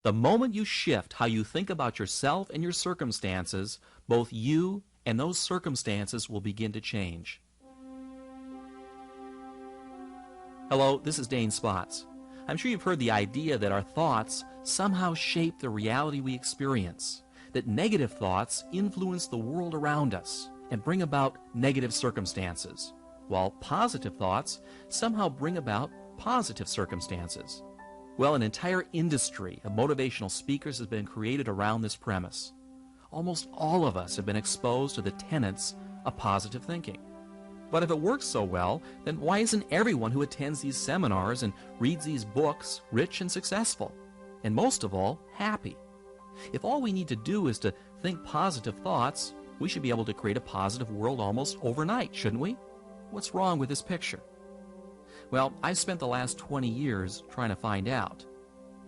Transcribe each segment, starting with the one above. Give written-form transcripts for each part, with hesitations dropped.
The moment you shift how you think about yourself and your circumstances, both you and those circumstances will begin to change. Hello, this is Dane Spots. I'm sure you've heard the idea that our thoughts somehow shape the reality we experience, that negative thoughts influence the world around us and bring about negative circumstances, while positive thoughts somehow bring about positive circumstances. Well, an entire industry of motivational speakers has been created around this premise. Almost all of us have been exposed to the tenets of positive thinking. But if it works so well, then why isn't everyone who attends these seminars and reads these books rich and successful? And most of all, happy? If all we need to do is to think positive thoughts, we should be able to create a positive world almost overnight, shouldn't we? What's wrong with this picture? Well, I've spent the last 20 years trying to find out.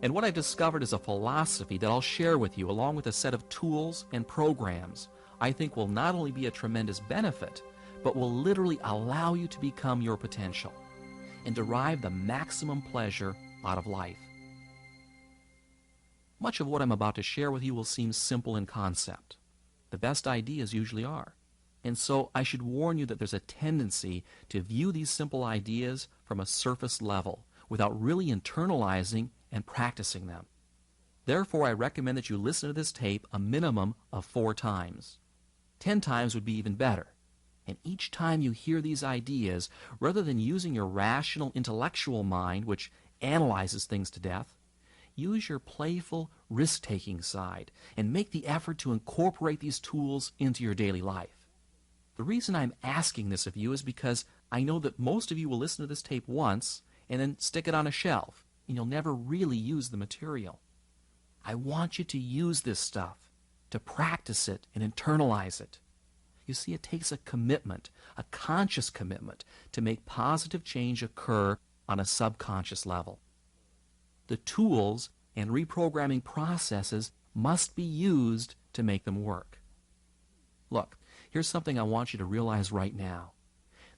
And what I've discovered is a philosophy that I'll share with you along with a set of tools and programs I think will not only be a tremendous benefit, but will literally allow you to become your potential and derive the maximum pleasure out of life. Much of what I'm about to share with you will seem simple in concept. The best ideas usually are. And so I should warn you that there's a tendency to view these simple ideas from a surface level without really internalizing and practicing them. Therefore, I recommend that you listen to this tape a minimum of 4 times. 10 times would be even better. And each time you hear these ideas, rather than using your rational intellectual mind, which analyzes things to death, use your playful risk-taking side and make the effort to incorporate these tools into your daily life. The reason I'm asking this of you is because I know that most of you will listen to this tape once and then stick it on a shelf, and you'll never really use the material. I want you to use this stuff, to practice it and internalize it. You see, it takes a commitment, a conscious commitment, to make positive change occur on a subconscious level. The tools and reprogramming processes must be used to make them work. Look, here's something I want you to realize right now.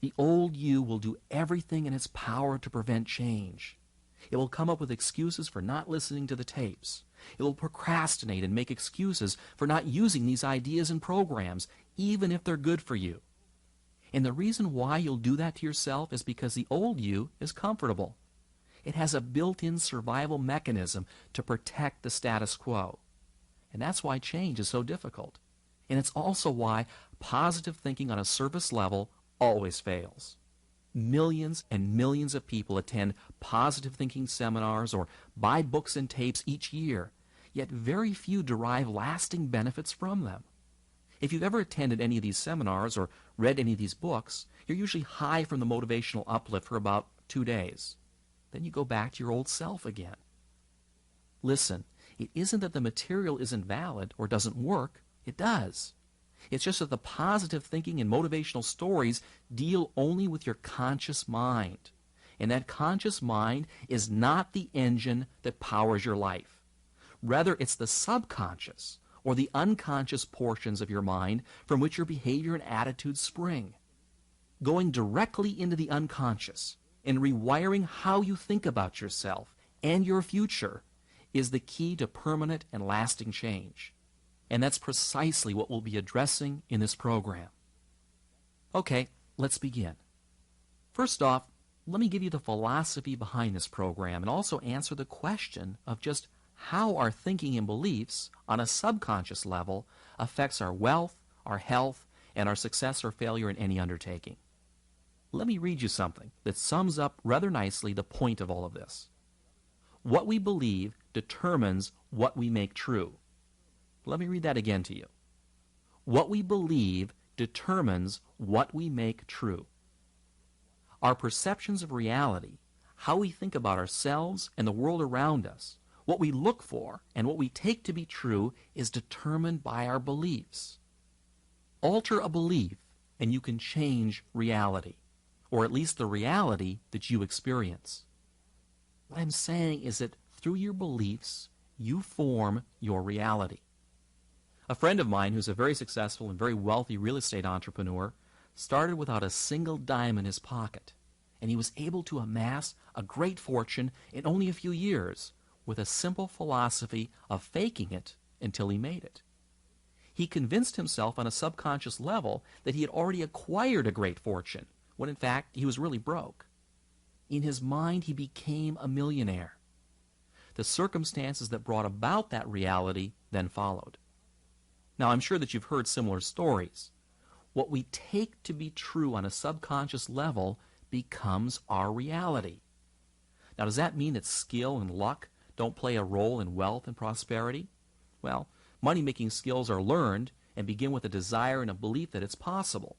The old you will do everything in its power to prevent change. It will come up with excuses for not listening to the tapes. It will procrastinate and make excuses for not using these ideas and programs, even if they're good for you. And the reason why you'll do that to yourself is because the old you is comfortable. It has a built-in survival mechanism to protect the status quo. And that's why change is so difficult. And it's also why positive thinking on a surface level always fails. Millions and millions of people attend positive thinking seminars or buy books and tapes each year, yet very few derive lasting benefits from them. If you've ever attended any of these seminars or read any of these books, you're usually high from the motivational uplift for about 2 days. Then you go back to your old self again. Listen, it isn't that the material isn't valid or doesn't work. It does. It's just that the positive thinking and motivational stories deal only with your conscious mind. And that conscious mind is not the engine that powers your life. Rather, it's the subconscious or the unconscious portions of your mind from which your behavior and attitudes spring. Going directly into the unconscious and rewiring how you think about yourself and your future is the key to permanent and lasting change. And that's precisely what we'll be addressing in this program. Okay, let's begin. First off, let me give you the philosophy behind this program and also answer the question of just how our thinking and beliefs on a subconscious level affects our wealth, our health, and our success or failure in any undertaking. Let me read you something that sums up rather nicely the point of all of this. What we believe determines what we make true. Let me read that again to you. What we believe determines what we make true. Our perceptions of reality, how we think about ourselves and the world around us, what we look for and what we take to be true is determined by our beliefs. Alter a belief and you can change reality, or at least the reality that you experience. What I'm saying is that through your beliefs, you form your reality. A friend of mine who's a very successful and very wealthy real estate entrepreneur started without a single dime in his pocket, and he was able to amass a great fortune in only a few years with a simple philosophy of faking it until he made it. He convinced himself on a subconscious level that he had already acquired a great fortune, when in fact he was really broke. In his mind, he became a millionaire. The circumstances that brought about that reality then followed. Now, I'm sure that you've heard similar stories. What we take to be true on a subconscious level becomes our reality. Now, does that mean that skill and luck don't play a role in wealth and prosperity? Well, money-making skills are learned and begin with a desire and a belief that it's possible.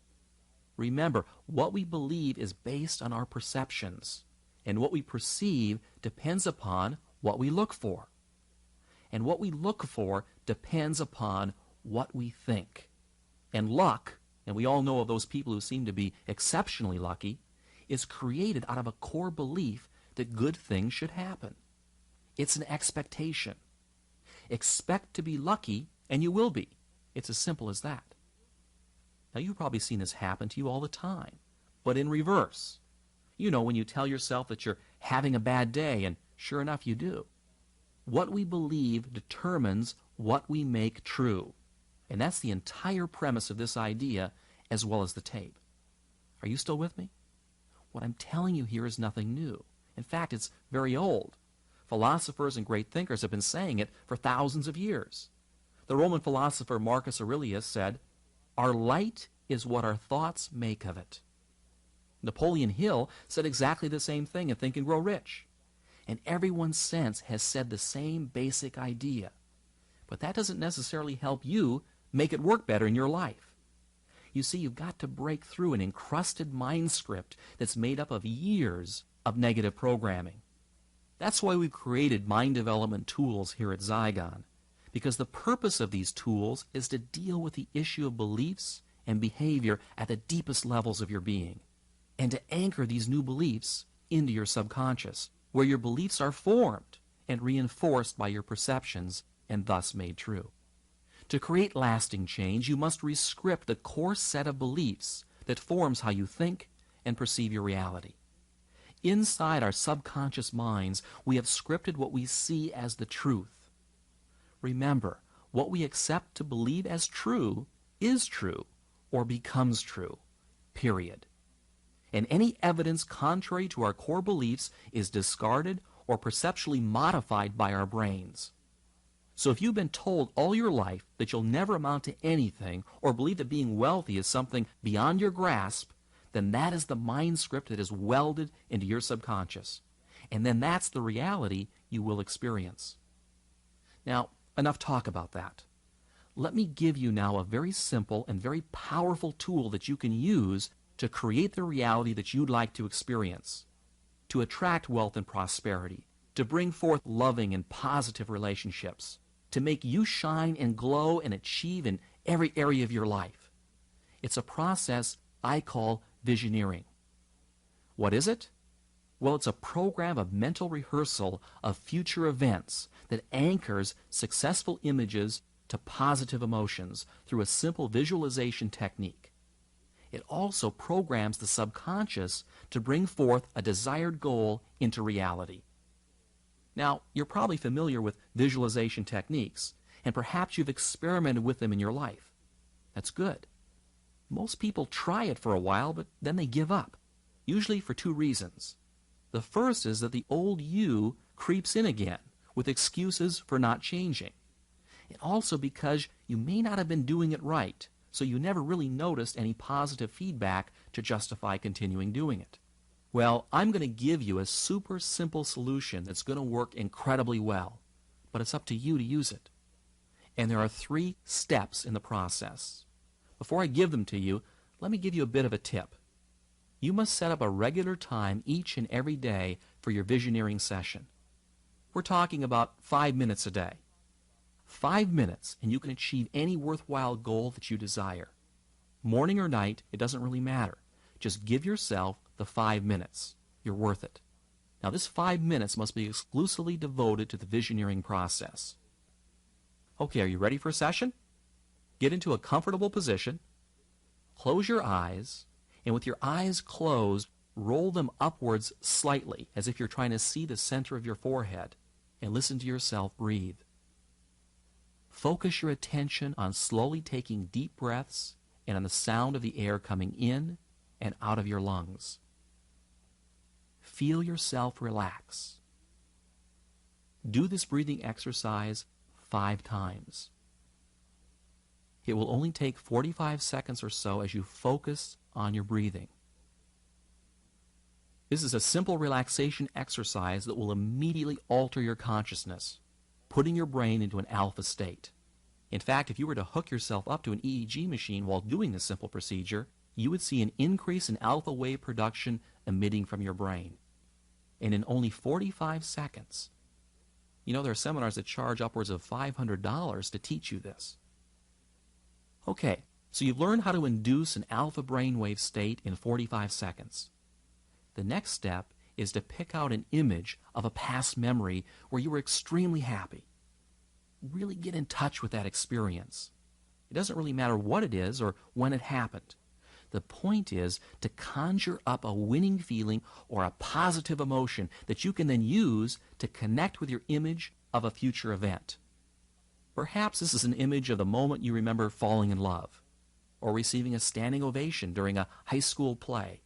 Remember, what we believe is based on our perceptions, and what we perceive depends upon what we look for. And what we look for depends upon what we think. And luck, and we all know of those people who seem to be exceptionally lucky, is created out of a core belief that good things should happen. It's an expectation. Expect to be lucky, and you will be. It's as simple as that. Now, you've probably seen this happen to you all the time, but in reverse. You know, when you tell yourself that you're having a bad day, and sure enough, you do. What we believe determines what we make true. And that's the entire premise of this idea, as well as the tape. Are you still with me? What I'm telling you here is nothing new. In fact, it's very old. Philosophers and great thinkers have been saying it for thousands of years. The Roman philosopher Marcus Aurelius said, "Our light is what our thoughts make of it." Napoleon Hill said exactly the same thing in Think and Grow Rich. And everyone since has said the same basic idea. But that doesn't necessarily help you make it work better in your life. You see, you've got to break through an encrusted mind script that's made up of years of negative programming. That's why we've created mind development tools here at Zygon, because the purpose of these tools is to deal with the issue of beliefs and behavior at the deepest levels of your being, and to anchor these new beliefs into your subconscious, where your beliefs are formed and reinforced by your perceptions and thus made true. To create lasting change, you must rescript the core set of beliefs that forms how you think and perceive your reality. Inside our subconscious minds, we have scripted what we see as the truth. Remember, what we accept to believe as true is true or becomes true, period. And any evidence contrary to our core beliefs is discarded or perceptually modified by our brains. So if you've been told all your life that you'll never amount to anything, or believe that being wealthy is something beyond your grasp, then that is the mind script that is welded into your subconscious. And then that's the reality you will experience. Now, enough talk about that. Let me give you now a very simple and very powerful tool that you can use to create the reality that you'd like to experience, to attract wealth and prosperity, to bring forth loving and positive relationships, to make you shine and glow and achieve in every area of your life. It's a process I call visioneering. What is it? Well, it's a program of mental rehearsal of future events that anchors successful images to positive emotions through a simple visualization technique. It also programs the subconscious to bring forth a desired goal into reality. Now, you're probably familiar with visualization techniques, and perhaps you've experimented with them in your life. That's good. Most people try it for a while, but then they give up, usually for two reasons. The first is that the old you creeps in again with excuses for not changing. And also because you may not have been doing it right, so you never really noticed any positive feedback to justify continuing doing it. Well, I'm going to give you a super simple solution that's going to work incredibly well, but it's up to you to use it. And there are 3 steps in the process. Before I give them to you, let me give you a bit of a tip. You must set up a regular time each and every day for your visioneering session. We're talking about 5 minutes a day. 5 minutes, and you can achieve any worthwhile goal that you desire. Morning or night, it doesn't really matter. Just give yourself the 5 minutes. You're worth it. Now, this 5 minutes must be exclusively devoted to the visioneering process. Okay, are you ready for a session? Get into a comfortable position, close your eyes, and with your eyes closed, roll them upwards slightly, as if you're trying to see the center of your forehead. and listen to yourself breathe. Focus your attention on slowly taking deep breaths and on the sound of the air coming in and out of your lungs. Feel yourself relax. Do this breathing exercise 5 times. It will only take 45 seconds or so as you focus on your breathing. This is a simple relaxation exercise that will immediately alter your consciousness, putting your brain into an alpha state. In fact, if you were to hook yourself up to an EEG machine while doing this simple procedure, you would see an increase in alpha wave production emitting from your brain. And in only 45 seconds. You know, there are seminars that charge upwards of $500 to teach you this. Okay, so you've learned how to induce an alpha brainwave state in 45 seconds. The next step is to pick out an image of a past memory where you were extremely happy. Really get in touch with that experience. It doesn't really matter what it is or when it happened. The point is to conjure up a winning feeling or a positive emotion that you can then use to connect with your image of a future event. Perhaps this is an image of the moment you remember falling in love, or receiving a standing ovation during a high school play.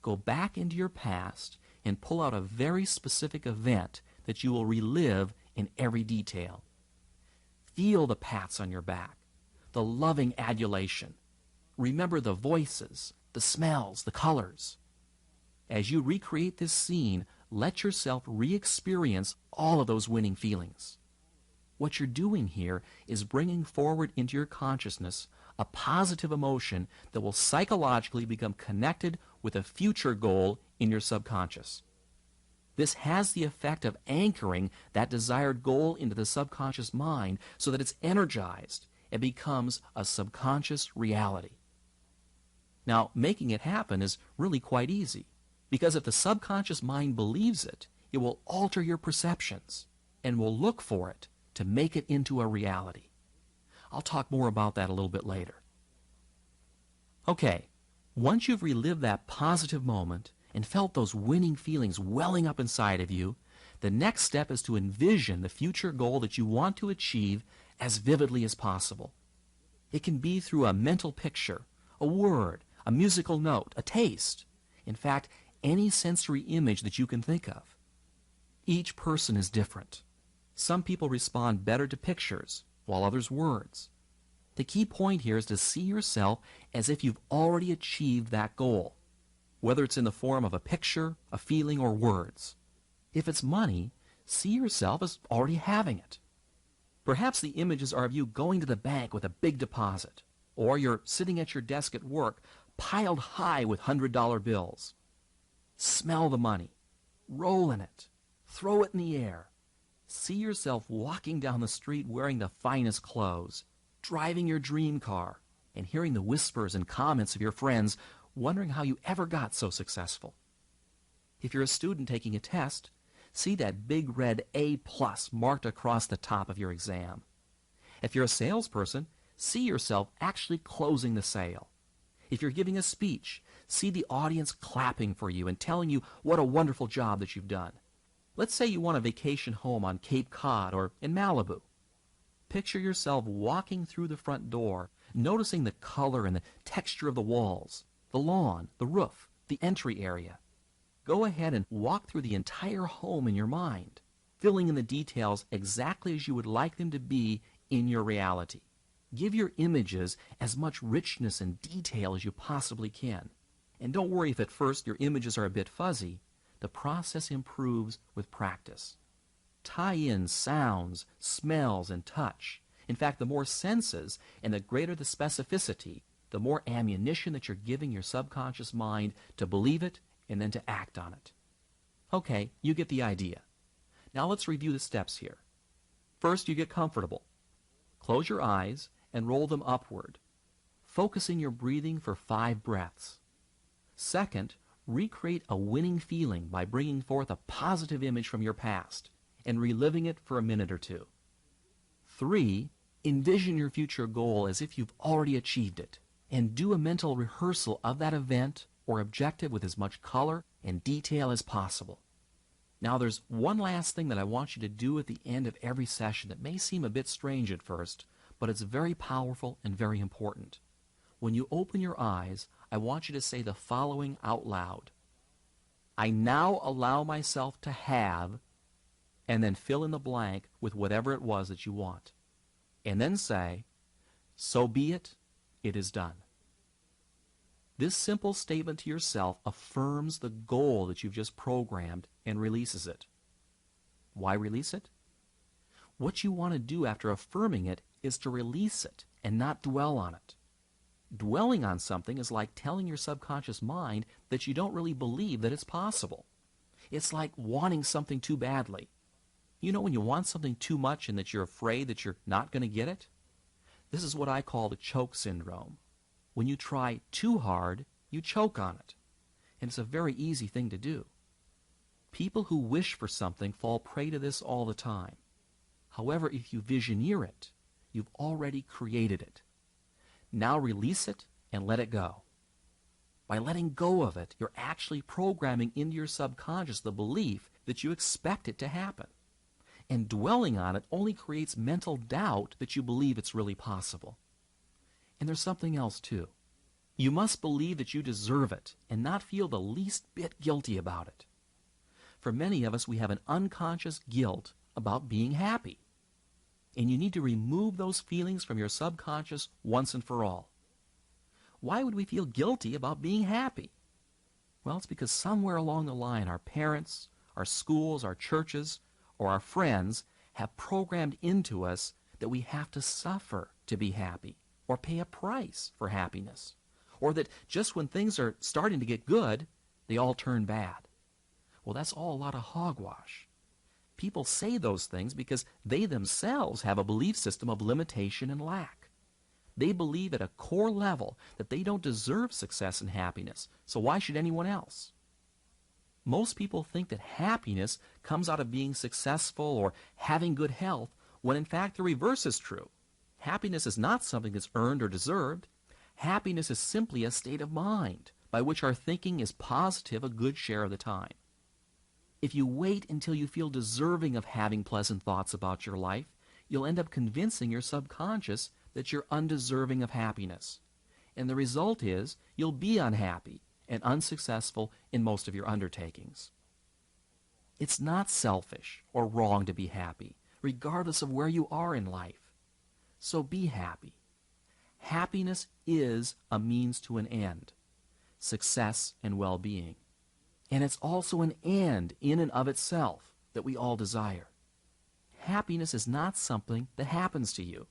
Go back into your past and pull out a very specific event that you will relive in every detail. Feel the pats on your back, the loving adulation. Remember the voices, the smells, the colors. As you recreate this scene, let yourself re-experience all of those winning feelings. What you're doing here is bringing forward into your consciousness a positive emotion that will psychologically become connected with a future goal in your subconscious. This has the effect of anchoring that desired goal into the subconscious mind so that it's energized and becomes a subconscious reality. Now, making it happen is really quite easy, because if the subconscious mind believes it, it will alter your perceptions and will look for it to make it into a reality. I'll talk more about that a little bit later. Okay, once you've relived that positive moment and felt those winning feelings welling up inside of you, the next step is to envision the future goal that you want to achieve as vividly as possible. It can be through a mental picture, a word, a musical note, a taste. In fact, any sensory image that you can think of. Each person is different. Some people respond better to pictures, while others words. The key point here is to see yourself as if you've already achieved that goal, whether it's in the form of a picture, a feeling, or words. If it's money, see yourself as already having it. Perhaps the images are of you going to the bank with a big deposit, or you're sitting at your desk at work, piled high with $100 bills. Smell the money, roll in it, throw it in the air. See yourself walking down the street wearing the finest clothes, driving your dream car, and hearing the whispers and comments of your friends, wondering how you ever got so successful. If you're a student taking a test, see that big red A+ marked across the top of your exam. If you're a salesperson, see yourself actually closing the sale. If you're giving a speech, see the audience clapping for you and telling you what a wonderful job that you've done. Let's say you want a vacation home on Cape Cod or in Malibu. Picture yourself walking through the front door, noticing the color and the texture of the walls, the lawn, the roof, the entry area. Go ahead and walk through the entire home in your mind, filling in the details exactly as you would like them to be in your reality. Give your images as much richness and detail as you possibly can. And don't worry if at first your images are a bit fuzzy. The process improves with practice. Tie in sounds, smells, and touch. In fact, the more senses and the greater the specificity, the more ammunition that you're giving your subconscious mind to believe it and then to act on it. Okay, you get the idea. Now let's review the steps here. First, you get comfortable. Close your eyes and roll them upward, focusing your breathing for 5 breaths. Second, recreate a winning feeling by bringing forth a positive image from your past and reliving it for a minute or 2. 3, envision your future goal as if you've already achieved it and do a mental rehearsal of that event or objective with as much color and detail as possible. Now, there's one last thing that I want you to do at the end of every session that may seem a bit strange at first, but it's very powerful and very important. When you open your eyes, I want you to say the following out loud. I now allow myself to have, and then fill in the blank with whatever it was that you want. And then say, so be it, it is done. This simple statement to yourself affirms the goal that you've just programmed and releases it. Why release it? What you want to do after affirming it is to release it and not dwell on it. Dwelling on something is like telling your subconscious mind that you don't really believe that it's possible. It's like wanting something too badly. You know when you want something too much and that you're afraid that you're not going to get it? This is what I call the choke syndrome. When you try too hard, you choke on it. And it's a very easy thing to do. People who wish for something fall prey to this all the time. However, if you visioneer it, you've already created it. Now release it and let it go. By letting go of it, you're actually programming into your subconscious the belief that you expect it to happen. And dwelling on it only creates mental doubt that you believe it's really possible. And there's something else too. You must believe that you deserve it and not feel the least bit guilty about it. For many of us, we have an unconscious guilt about being happy. And you need to remove those feelings from your subconscious once and for all. Why would we feel guilty about being happy? Well, it's because somewhere along the line, our parents, our schools, our churches, or our friends have programmed into us that we have to suffer to be happy, or pay a price for happiness, or that just when things are starting to get good, they all turn bad. Well, that's all a lot of hogwash. People say those things because they themselves have a belief system of limitation and lack. They believe at a core level that they don't deserve success and happiness, so why should anyone else? Most people think that happiness comes out of being successful or having good health, when in fact the reverse is true. Happiness is not something that's earned or deserved. Happiness is simply a state of mind by which our thinking is positive a good share of the time. If you wait until you feel deserving of having pleasant thoughts about your life, you'll end up convincing your subconscious that you're undeserving of happiness. And the result is you'll be unhappy and unsuccessful in most of your undertakings. It's not selfish or wrong to be happy, regardless of where you are in life. So be happy. Happiness is a means to an end, success and well-being. And it's also an end in and of itself that we all desire. Happiness is not something that happens to you.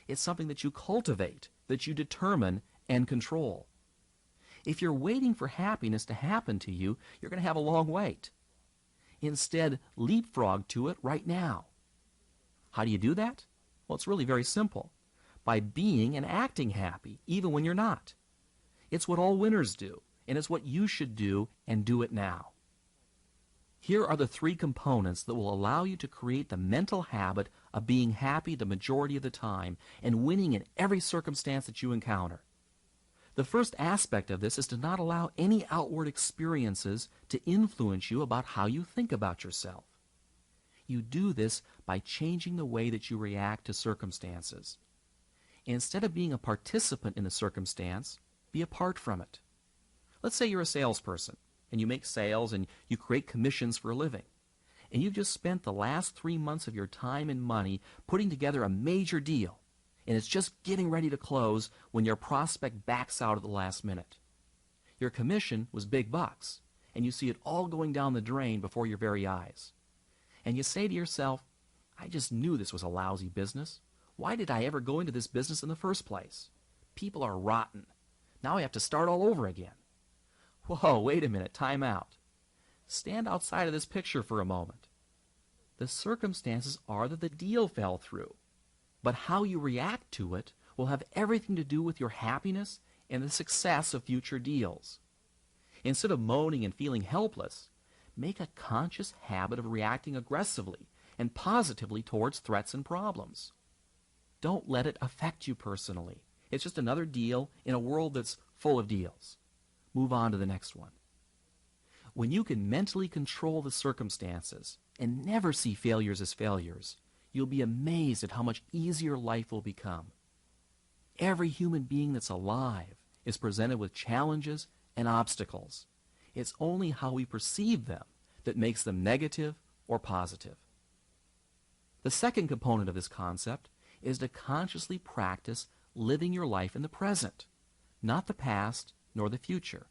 It's something that you cultivate, that you determine and control. If you're waiting for happiness to happen to you, you're going to have a long wait. Instead, leapfrog to it right now. How do you do that? Well, it's really very simple. By being and acting happy, even when you're not. It's what all winners do, and it's what you should do, and do it now. Here are the three components that will allow you to create the mental habit of being happy the majority of the time and winning in every circumstance that you encounter. The first aspect of this is to not allow any outward experiences to influence you about how you think about yourself. You do this by changing the way that you react to circumstances. Instead of being a participant in the circumstance, be apart from it. Let's say you're a salesperson, and you make sales and you create commissions for a living. And you've just spent the last 3 months of your time and money putting together a major deal. And it's just getting ready to close when your prospect backs out at the last minute. Your commission was big bucks, and you see it all going down the drain before your very eyes. And you say to yourself, I just knew this was a lousy business. Why did I ever go into this business in the first place? People are rotten. Now I have to start all over again. Whoa, wait a minute, time out. Stand outside of this picture for a moment. The circumstances are that the deal fell through. But how you react to it will have everything to do with your happiness and the success of future deals. Instead of moaning and feeling helpless, make a conscious habit of reacting aggressively and positively towards threats and problems. Don't let it affect you personally. It's just another deal in a world that's full of deals. Move on to the next one. When you can mentally control the circumstances and never see failures as failures, you'll be amazed at how much easier life will become. Every human being that's alive is presented with challenges and obstacles. It's only how we perceive them that makes them negative or positive. The second component of this concept is to consciously practice living your life in the present, not the past nor the future.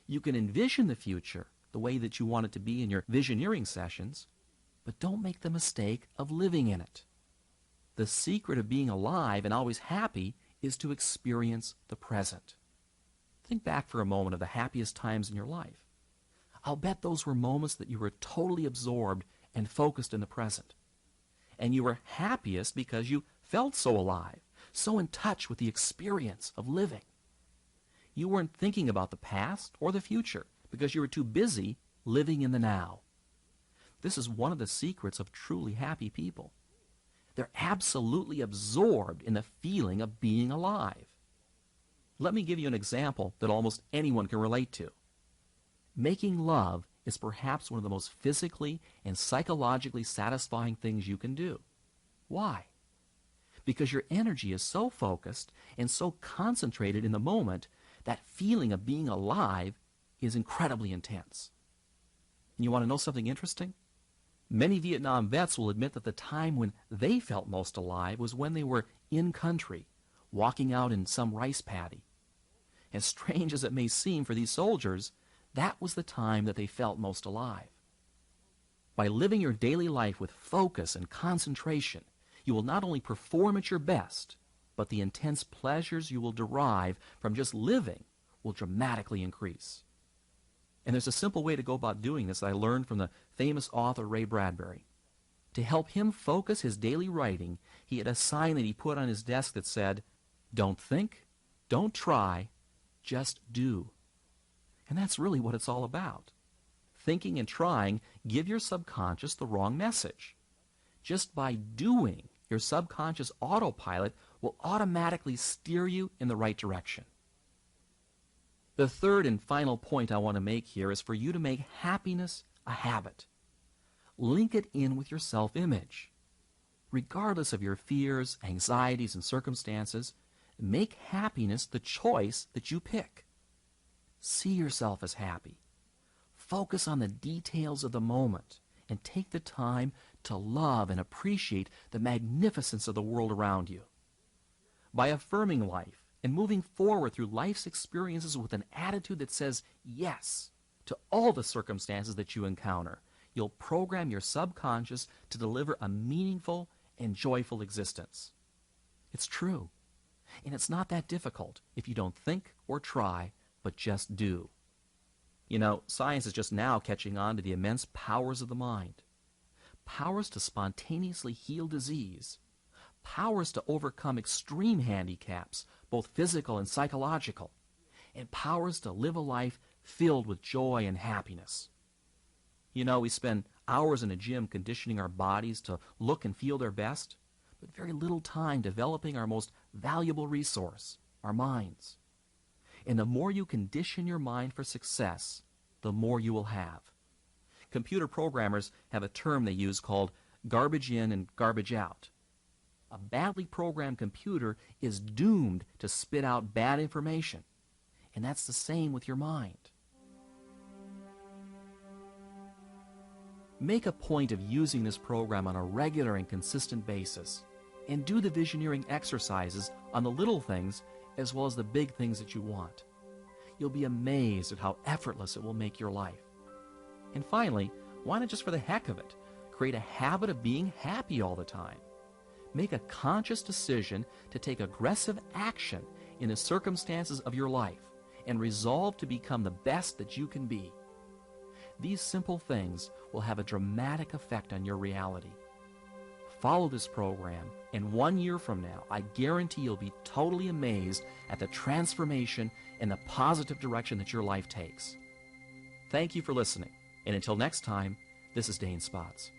You can envision the future the way that you want it to be in your visioneering sessions, but don't make the mistake of living in it. The secret of being alive and always happy is to experience the present. Think back for a moment of the happiest times in your life. I'll bet those were moments that you were totally absorbed and focused in the present. And you were happiest because you felt so alive, so in touch with the experience of living. You weren't thinking about the past or the future because you were too busy living in the now. This is one of the secrets of truly happy people. They're absolutely absorbed in the feeling of being alive. Let me give you an example that almost anyone can relate to. Making love is perhaps one of the most physically and psychologically satisfying things you can do. Why? Because your energy is so focused and so concentrated in the moment, that feeling of being alive is incredibly intense. And you want to know something interesting? Many Vietnam vets will admit that the time when they felt most alive was when they were in country, walking out in some rice paddy. As strange as it may seem for these soldiers, that was the time that they felt most alive. By living your daily life with focus and concentration, you will not only perform at your best, but the intense pleasures you will derive from just living will dramatically increase. And there's a simple way to go about doing this that I learned from the famous author Ray Bradbury. To help him focus his daily writing, he had a sign that he put on his desk that said, "Don't think, don't try, just do." And that's really what it's all about. Thinking and trying give your subconscious the wrong message. Just by doing, your subconscious autopilot will automatically steer you in the right direction. The third and final point I want to make here is for you to make happiness a habit. Link it in with your self-image. Regardless of your fears, anxieties, and circumstances, make happiness the choice that you pick. See yourself as happy. Focus on the details of the moment and take the time to love and appreciate the magnificence of the world around you. By affirming life and moving forward through life's experiences with an attitude that says yes to all the circumstances that you encounter, you'll program your subconscious to deliver a meaningful and joyful existence. It's true. And it's not that difficult if you don't think or try, but just do. You know, science is just now catching on to the immense powers of the mind. Powers to spontaneously heal disease. Powers to overcome extreme handicaps, both physical and psychological. And powers to live a life filled with joy and happiness. You know, we spend hours in a gym conditioning our bodies to look and feel their best, but very little time developing our most valuable resource, our minds. And the more you condition your mind for success, the more you will have. Computer programmers have a term they use called garbage in and garbage out. A badly programmed computer is doomed to spit out bad information. And that's the same with your mind. Make a point of using this program on a regular and consistent basis, and do the visioneering exercises on the little things as well as the big things that you want. You'll be amazed at how effortless it will make your life. And finally, why not just for the heck of it, create a habit of being happy all the time? Make a conscious decision to take aggressive action in the circumstances of your life and resolve to become the best that you can be. These simple things will have a dramatic effect on your reality. Follow this program, and 1 year from now, I guarantee you'll be totally amazed at the transformation and the positive direction that your life takes. Thank you for listening, and until next time, this is Dane Spots.